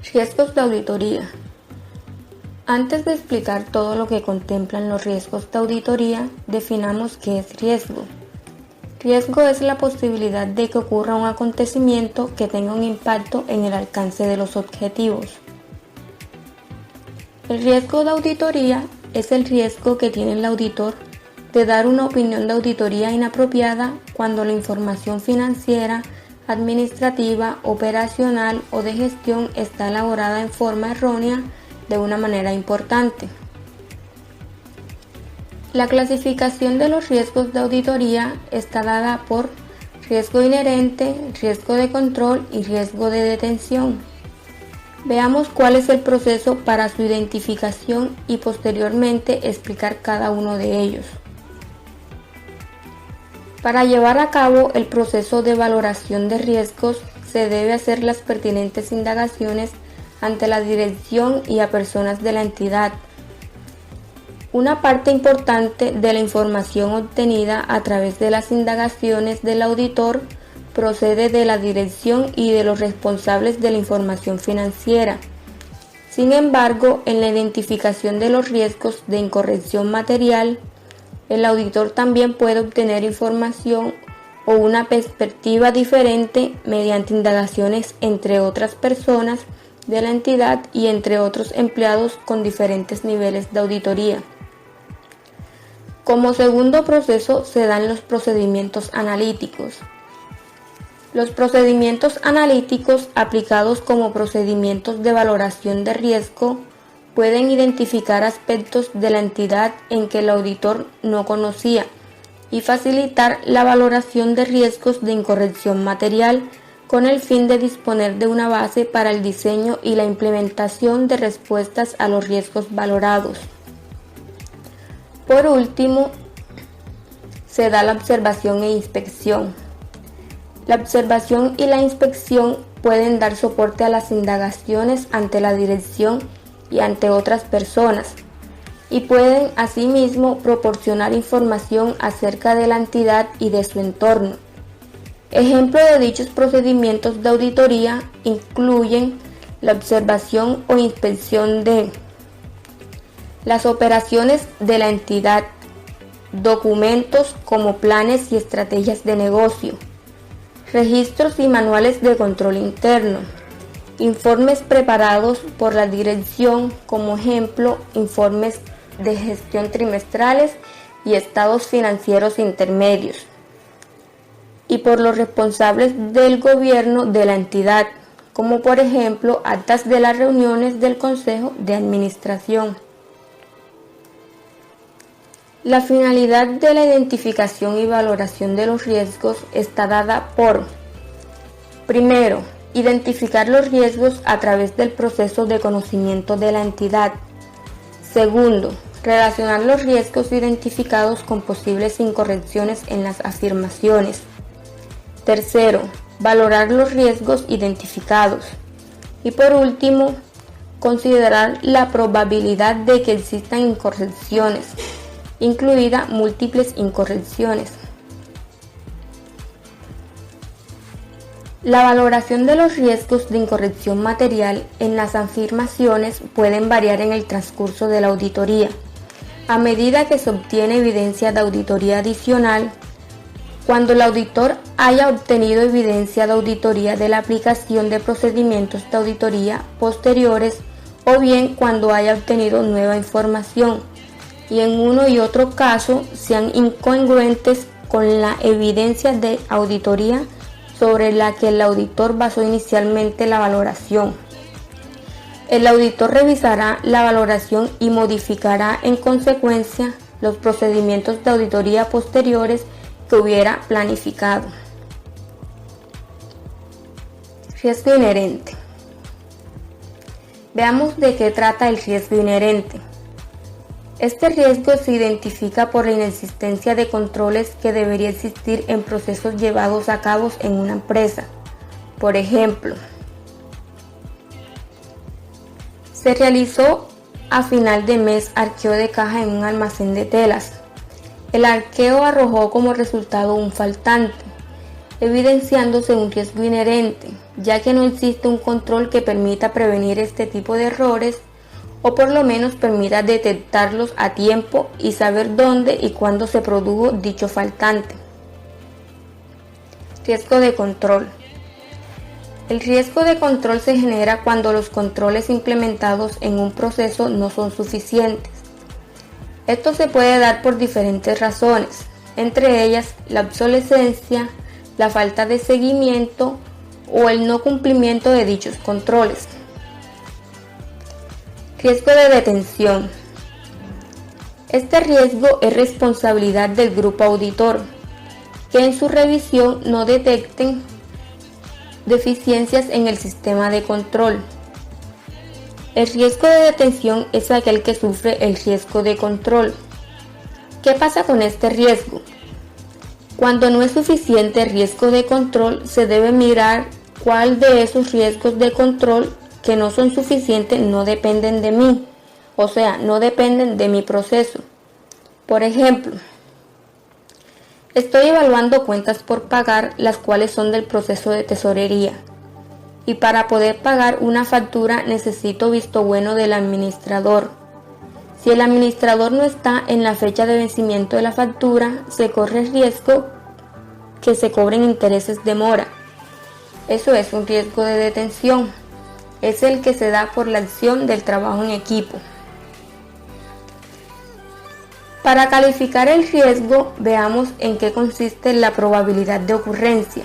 Riesgos de auditoría. Antes de explicar todo lo que contemplan los riesgos de auditoría, definamos qué es riesgo. Riesgo es la posibilidad de que ocurra un acontecimiento que tenga un impacto en el alcance de los objetivos. El riesgo de auditoría es el riesgo que tiene el auditor de dar una opinión de auditoría inapropiada cuando la información financiera, administrativa, operacional o de gestión está elaborada en forma errónea de una manera importante. La clasificación de los riesgos de auditoría está dada por riesgo inherente, riesgo de control y riesgo de detención. Veamos cuál es el proceso para su identificación y posteriormente explicar cada uno de ellos. Para llevar a cabo el proceso de valoración de riesgos, se debe hacer las pertinentes indagaciones ante la dirección y a personas de la entidad. Una parte importante de la información obtenida a través de las indagaciones del auditor procede de la dirección y de los responsables de la información financiera. Sin embargo, en la identificación de los riesgos de incorrección material, el auditor también puede obtener información o una perspectiva diferente mediante indagaciones entre otras personas de la entidad y entre otros empleados con diferentes niveles de auditoría. Como segundo proceso se dan los procedimientos analíticos. Los procedimientos analíticos aplicados como procedimientos de valoración de riesgo pueden identificar aspectos de la entidad en que el auditor no conocía y facilitar la valoración de riesgos de incorrección material con el fin de disponer de una base para el diseño y la implementación de respuestas a los riesgos valorados. Por último, se da la observación e inspección. La observación y la inspección pueden dar soporte a las indagaciones ante la dirección y ante otras personas, y pueden asimismo proporcionar información acerca de la entidad y de su entorno. Ejemplo de dichos procedimientos de auditoría incluyen la observación o inspección de las operaciones de la entidad, documentos como planes y estrategias de negocio, registros y manuales de control interno, informes preparados por la dirección, como ejemplo, informes de gestión trimestrales y estados financieros intermedios, y por los responsables del gobierno de la entidad, como por ejemplo, actas de las reuniones del Consejo de Administración. La finalidad de la identificación y valoración de los riesgos está dada por: primero, identificar los riesgos a través del proceso de conocimiento de la entidad. Segundo, relacionar los riesgos identificados con posibles incorrecciones en las afirmaciones. Tercero, valorar los riesgos identificados. Y por último, considerar la probabilidad de que existan incorrecciones, incluida múltiples incorrecciones. La valoración de los riesgos de incorrección material en las afirmaciones pueden variar en el transcurso de la auditoría. A medida que se obtiene evidencia de auditoría adicional, cuando el auditor haya obtenido evidencia de auditoría de la aplicación de procedimientos de auditoría posteriores, o bien cuando haya obtenido nueva información, y en uno y otro caso sean incongruentes con la evidencia de auditoría sobre la que el auditor basó inicialmente la valoración. El auditor revisará la valoración y modificará en consecuencia los procedimientos de auditoría posteriores que hubiera planificado. Riesgo inherente. Veamos de qué trata el riesgo inherente. Este riesgo se identifica por la inexistencia de controles que debería existir en procesos llevados a cabo en una empresa. Por ejemplo, se realizó a final de mes arqueo de caja en un almacén de telas. El arqueo arrojó como resultado un faltante. evidenciándose un riesgo inherente, ya que no existe un control que permita prevenir este tipo de errores o por lo menos permita detectarlos a tiempo y saber dónde y cuándo se produjo dicho faltante. Riesgo de control. El riesgo de control se genera cuando los controles implementados en un proceso no son suficientes. Esto se puede dar por diferentes razones, entre ellas la obsolescencia, la falta de seguimiento o el no cumplimiento de dichos controles. Riesgo de detención. Este riesgo es responsabilidad del grupo auditor, que en su revisión no detecten deficiencias en el sistema de control. El riesgo de detención es aquel que sufre el riesgo de control. ¿Qué pasa con este riesgo? Cuando no es suficiente riesgo de control, se debe mirar cuál de esos riesgos de control que no son suficientes no dependen de mí, o sea, no dependen de mi proceso. Por ejemplo, estoy evaluando cuentas por pagar, las cuales son del proceso de tesorería. Y para poder pagar una factura necesito visto bueno del administrador. Si el administrador no está en la fecha de vencimiento de la factura, se corre el riesgo que se cobren intereses de mora. Eso es un riesgo de detención. Es el que se da por la acción del trabajo en equipo. Para calificar el riesgo, veamos en qué consiste la probabilidad de ocurrencia.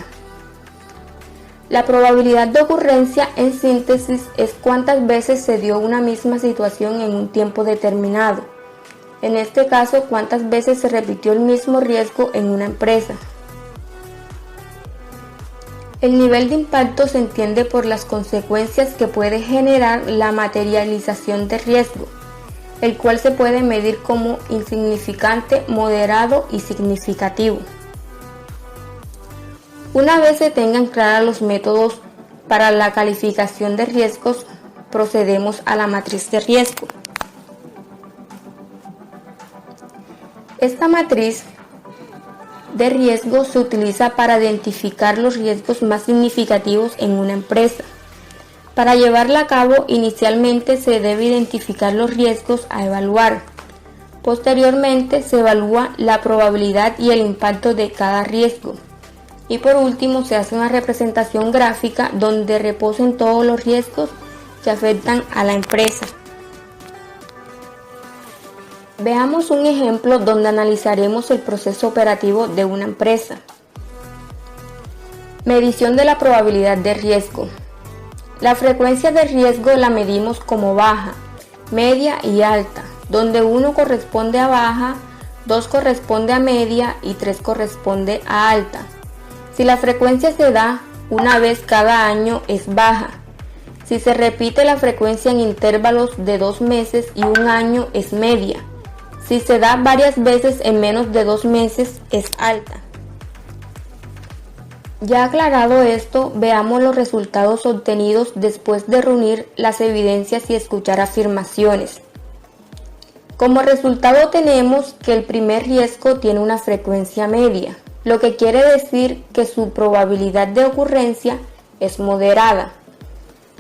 La probabilidad de ocurrencia, en síntesis, es cuántas veces se dio una misma situación en un tiempo determinado. En este caso, cuántas veces se repitió el mismo riesgo en una empresa. El nivel de impacto se entiende por las consecuencias que puede generar la materialización de riesgo, el cual se puede medir como insignificante, moderado y significativo. Una vez se tengan claros los métodos para la calificación de riesgos, procedemos a la matriz de riesgo. Esta matriz de riesgo se utiliza para identificar los riesgos más significativos en una empresa. Para llevarla a cabo, inicialmente se debe identificar los riesgos a evaluar. Posteriormente se evalúa la probabilidad y el impacto de cada riesgo. Y por último se hace una representación gráfica donde reposen todos los riesgos que afectan a la empresa. Veamos un ejemplo donde analizaremos el proceso operativo de una empresa. Medición de la probabilidad de riesgo. La frecuencia de riesgo la medimos como baja, media y alta, donde 1 corresponde a baja, 2 corresponde a media y 3 corresponde a alta. Si la frecuencia se da una vez cada año es baja. Si se repite la frecuencia en intervalos de 2 meses y un año es media. Si se da varias veces en menos de 2 meses es alta. Ya aclarado esto, veamos los resultados obtenidos después de reunir las evidencias y escuchar afirmaciones. Como resultado tenemos que el primer riesgo tiene una frecuencia media, lo que quiere decir que su probabilidad de ocurrencia es moderada.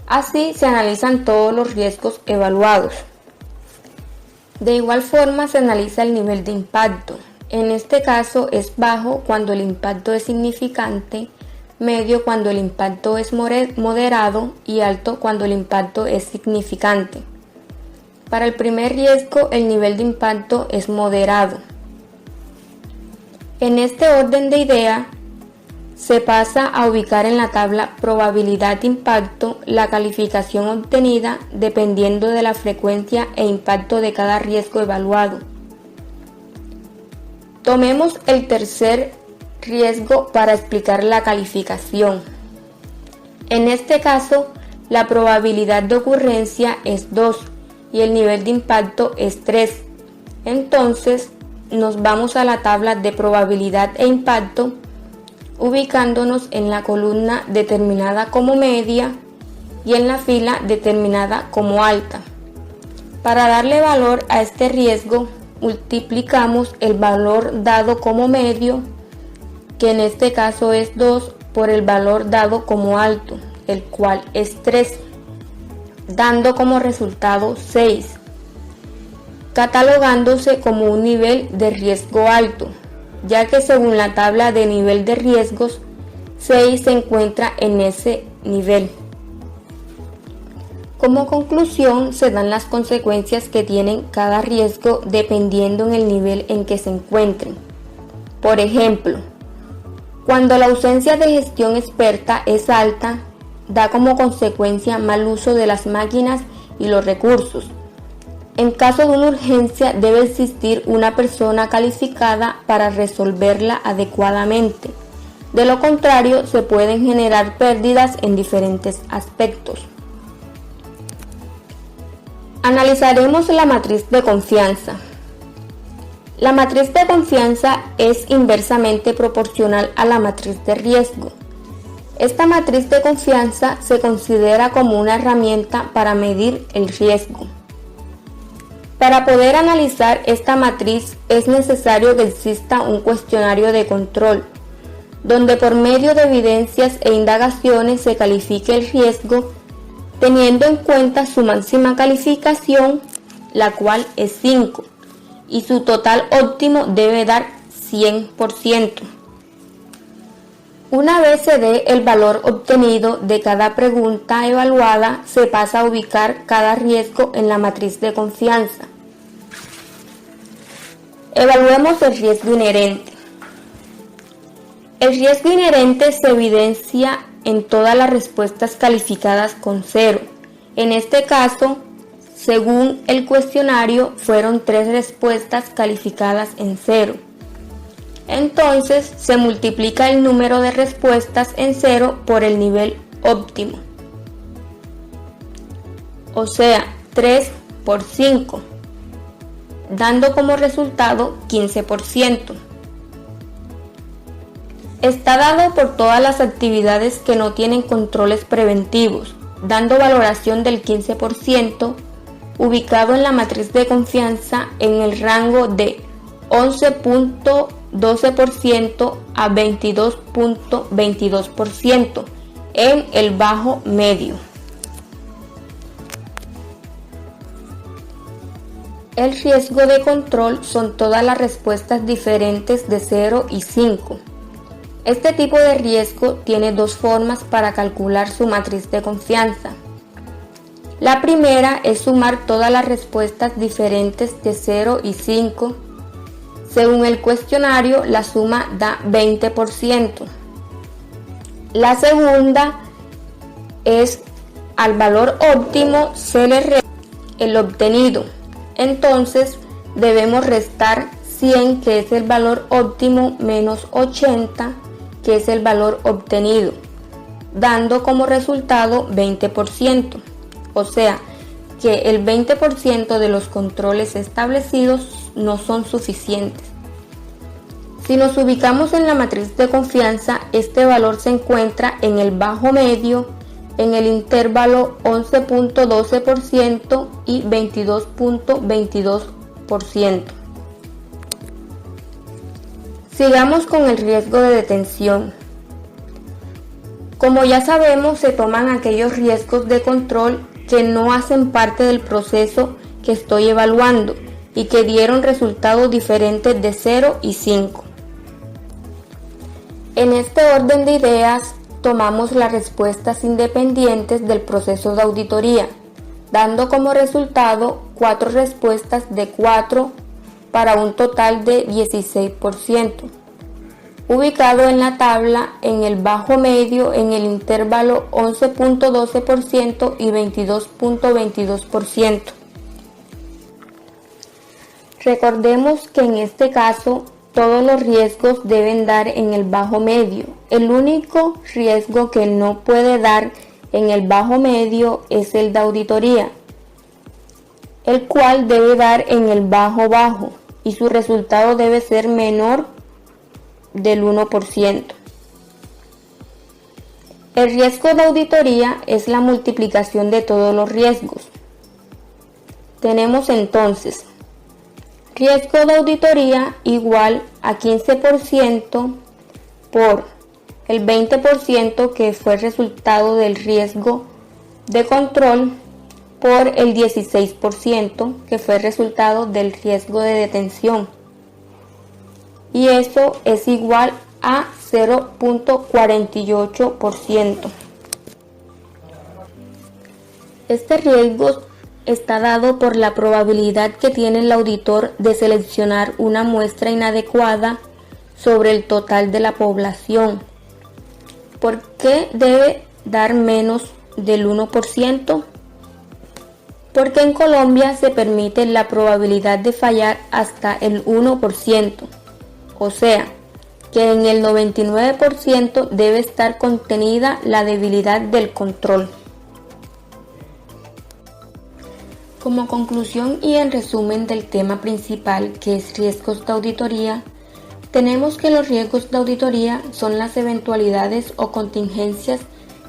Así se analizan todos los riesgos evaluados. De igual forma se analiza el nivel de impacto. En este caso es bajo cuando el impacto es significante, medio cuando el impacto es moderado y alto cuando el impacto es significante. Para el primer riesgo el nivel de impacto es moderado. En este orden de idea, se pasa a ubicar en la tabla probabilidad de impacto la calificación obtenida dependiendo de la frecuencia e impacto de cada riesgo evaluado. Tomemos el tercer riesgo para explicar la calificación. En este caso, la probabilidad de ocurrencia es 2 y el nivel de impacto es 3. Entonces, nos vamos a la tabla de probabilidad e impacto, ubicándonos en la columna determinada como media y en la fila determinada como alta. Para darle valor a este riesgo, multiplicamos el valor dado como medio, que en este caso es 2 por el valor dado como alto, el cual es 3, dando como resultado 6, catalogándose como un nivel de riesgo alto, ya que según la tabla de nivel de riesgos, 6 se encuentra en ese nivel. Como conclusión, se dan las consecuencias que tienen cada riesgo dependiendo en el nivel en que se encuentren. Por ejemplo, cuando la ausencia de gestión experta es alta, da como consecuencia mal uso de las máquinas y los recursos. En caso de una urgencia, debe existir una persona calificada para resolverla adecuadamente. De lo contrario, se pueden generar pérdidas en diferentes aspectos. Analizaremos la matriz de confianza. La matriz de confianza es inversamente proporcional a la matriz de riesgo. Esta matriz de confianza se considera como una herramienta para medir el riesgo. Para poder analizar esta matriz es necesario que exista un cuestionario de control, donde por medio de evidencias e indagaciones se califique el riesgo teniendo en cuenta su máxima calificación, la cual es 5, y su total óptimo debe dar 100%. Una vez se dé el valor obtenido de cada pregunta evaluada, se pasa a ubicar cada riesgo en la matriz de confianza. Evaluemos el riesgo inherente. El riesgo inherente se evidencia en todas las respuestas calificadas con 0. En este caso, según el cuestionario, fueron 3 respuestas calificadas en 0. Entonces, se multiplica el número de respuestas en 0 por el nivel óptimo. O sea, 3 por 5, dando como resultado 15%. Está dado por todas las actividades que no tienen controles preventivos, dando valoración del 15%, ubicado en la matriz de confianza en el rango de 11.12% a 22.22% en el bajo medio. El riesgo de control son todas las respuestas diferentes de 0 y 5. Este tipo de riesgo tiene 2 formas para calcular su matriz de confianza. La primera es sumar todas las respuestas diferentes de 0 y 5. Según el cuestionario, la suma da 20%. La segunda es al valor óptimo se le resta el obtenido. Entonces debemos restar 100, que es el valor óptimo, menos 80, que es el valor obtenido, dando como resultado 20%. O sea, que el 20% de los controles establecidos no son suficientes. Si nos ubicamos en la matriz de confianza, este valor se encuentra en el bajo medio, en el intervalo 11.12% y 22.22%. Sigamos con el riesgo de detención. Como ya sabemos, se toman aquellos riesgos de control que no hacen parte del proceso que estoy evaluando y que dieron resultados diferentes de 0 y 5. En este orden de ideas, tomamos las respuestas independientes del proceso de auditoría, dando como resultado 4 respuestas de 4 para un total de 16%, ubicado en la tabla en el bajo medio en el intervalo 11.12% y 22.22%. Recordemos que en este caso todos los riesgos deben dar en el bajo medio. El único riesgo que no puede dar en el bajo medio es el de auditoría, el cual debe dar en el bajo bajo y su resultado debe ser menor del 1%. El riesgo de auditoría es la multiplicación de todos los riesgos. Tenemos entonces riesgo de auditoría igual a 15% por el 20% que fue resultado del riesgo de control por el 16% que fue resultado del riesgo de detención. Y eso es igual a 0.48%. Este riesgo está dado por la probabilidad que tiene el auditor de seleccionar una muestra inadecuada sobre el total de la población. ¿Por qué debe dar menos del 1%? Porque en Colombia se permite la probabilidad de fallar hasta el 1%, o sea, que en el 99% debe estar contenida la debilidad del control. Como conclusión y en resumen del tema principal, que es riesgos de auditoría, tenemos que los riesgos de auditoría son las eventualidades o contingencias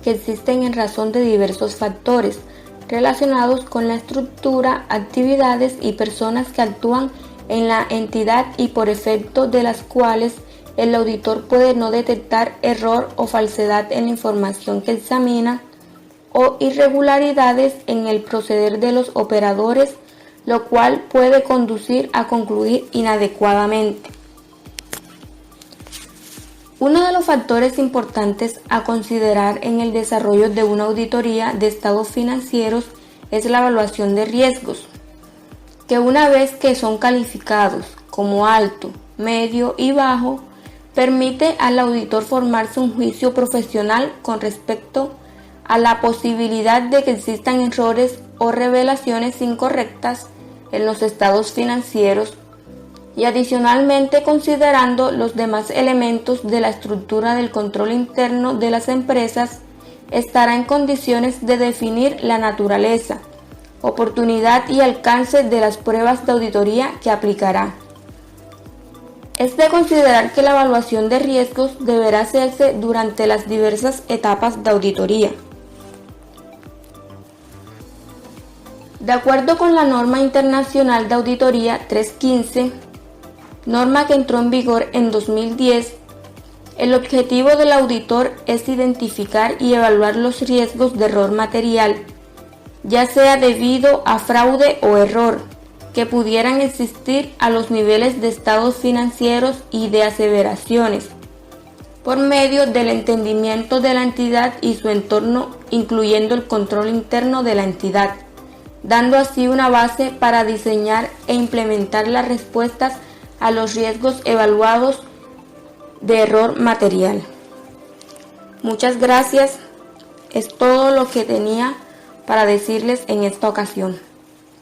que existen en razón de diversos factores relacionados con la estructura, actividades y personas que actúan en la entidad y por efecto de las cuales el auditor puede no detectar error o falsedad en la información que examina o irregularidades en el proceder de los operadores, lo cual puede conducir a concluir inadecuadamente. Uno de los factores importantes a considerar en el desarrollo de una auditoría de estados financieros es la evaluación de riesgos, que una vez que son calificados como alto, medio y bajo, permite al auditor formarse un juicio profesional con respecto a la posibilidad de que existan errores o revelaciones incorrectas en los estados financieros y adicionalmente considerando los demás elementos de la estructura del control interno de las empresas, estará en condiciones de definir la naturaleza, oportunidad y alcance de las pruebas de auditoría que aplicará. Es de considerar que la evaluación de riesgos deberá hacerse durante las diversas etapas de auditoría. De acuerdo con la norma internacional de auditoría 315, norma que entró en vigor en 2010, el objetivo del auditor es identificar y evaluar los riesgos de error material, ya sea debido a fraude o error, que pudieran existir a los niveles de estados financieros y de aseveraciones, por medio del entendimiento de la entidad y su entorno, incluyendo el control interno de la entidad, dando así una base para diseñar e implementar las respuestas a los riesgos evaluados de error material. Muchas gracias, es todo lo que tenía para decirles en esta ocasión.